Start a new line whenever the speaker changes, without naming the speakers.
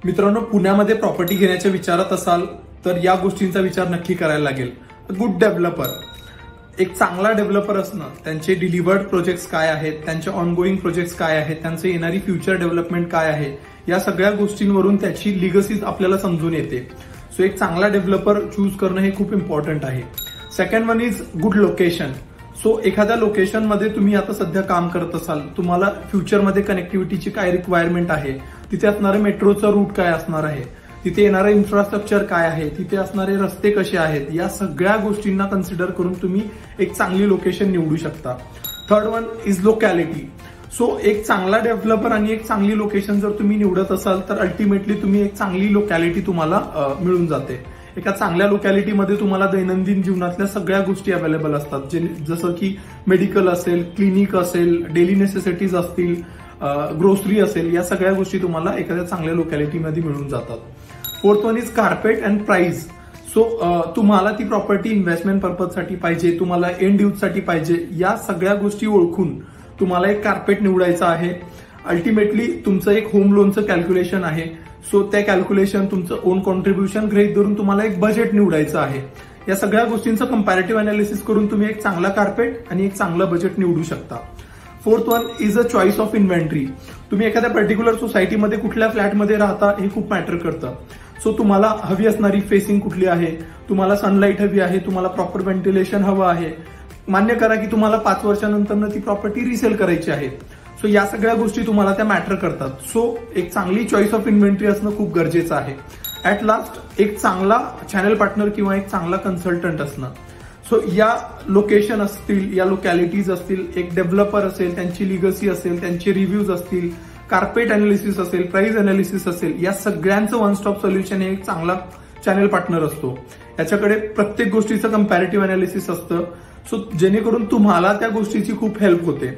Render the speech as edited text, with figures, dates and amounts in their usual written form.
मित्रांनो, पुण्यामध्ये प्रॉपर्टी घेण्याच्या विचारात असाल तर या गोष्टींचा विचार नक्की करायला लागेल. गुड डेव्हलपर, एक चांगला डेव्हलपर असणं, त्यांचे डिलिव्हर्ड प्रोजेक्ट्स काय आहेत, त्यांचे ऑनगोईंग प्रोजेक्ट्स काय आहेत, त्यांचे येणारी फ्युचर डेव्हलपमेंट काय आहे, या सगळ्या गोष्टींवरून त्याची लिगसी आपल्याला समजून येते. सो एक चांगला डेव्हलपर चूज करणं हे खूप इम्पॉर्टंट आहे. Second one is good location. So एखाद्या लोकेशनमध्ये तुम्ही आता सध्या काम करत असाल, तुम्हाला फ्युचरमध्ये कनेक्टिव्हिटीची काय रिक्वायरमेंट आहे, तिथे असणारे मेट्रोचा रूट काय असणार आहे, तिथे येणारं इन्फ्रास्ट्रक्चर काय आहे, तिथे असणारे रस्ते कसे आहेत, या सगळ्या गोष्टींना कन्सिडर करून तुम्ही एक चांगली लोकेशन निवडू शकता. Third one is locality. So एक चांगला डेव्हलपर आणि एक चांगली लोकेशन जर तुम्ही निवडत असाल तर अल्टिमेटली तुम्ही एक चांगली लोकॅलिटी तुम्हाला मिळून जाते. एका चांगल्या लोकॅलिटीमध्ये तुम्हाला दैनंदिन जीवनातल्या सगळ्या गोष्टी अवेलेबल असतात, जसं की मेडिकल असेल, क्लिनिक असेल, डेली नेसेसिटीज असतील, ग्रोसरी असेल, या सगळ्या गोष्टी तुम्हाला एखाद्या चांगल्या लोकॅलिटीमध्ये मिळून जातात. Fourth one is carpet and price. So तुम्हाला ती प्रॉपर्टी इन्व्हेस्टमेंट पर्पजसाठी पाहिजे, तुम्हाला एंड यूजसाठी पाहिजे, या सगळ्या गोष्टी ओळखून तुम्हाला एक कार्पेट निवडायचं आहे. अल्टिमेटली तुमचं एक होम लोनचं कॅल्क्युलेशन आहे. सो त्या कॅल्क्युलेशन, तुमचं ओन कॉन्ट्रीब्युशन गृहीत धरून तुम्हाला एक बजेट निवडायचं आहे. या सगळ्या गोष्टींचं कंपॅरेटिव्ह अनालिसिस करून तुम्ही एक चांगला कार्पेट आणि एक चांगलं बजेट निवडू शकता. Fourth one is a choice of inventory. तुम्ही एखाद्या पर्टिक्युलर सोसायटीमध्ये कुठल्या फ्लॅटमध्ये राहता हे खूप मॅटर करतं. सो तुम्हाला हवी असणारी फेसिंग कुठली आहे, तुम्हाला सनलाईट हवी आहे, तुम्हाला प्रॉपर व्हेंटिलेशन हवं आहे. मान्य करा की तुम्हाला 5 वर्षानंतर ती प्रॉपर्टी रिसेल करायची आहे. सो या सगळ्या गोष्टी तुम्हाला त्या मॅटर करतात. सो एक चांगली चॉईस ऑफ इन्व्हेंटरी असणं खूप गरजेचं आहे. ऍट लास्ट एक चांगला चॅनल पार्टनर किंवा एक चांगला कन्सल्टंट असणं. सो या लोकेशन असतील, या लोकॅलिटीज असतील, एक डेव्हलपर असेल, त्यांची लिगसी असेल, त्यांचे रिव्ह्यूज असतील, कार्पेट अनालिसिस असेल, प्राइस अनालिसिस असेल, या सगळ्यांचं वन स्टॉप सोल्युशन हे एक चांगला चॅनल पार्टनर असतो. याच्याकडे प्रत्येक गोष्टीचं कंपॅरेटिव्ह अनालिसिस असतं. सो जेणेकरून तुम्हाला त्या गोष्टीची खूप हेल्प होते.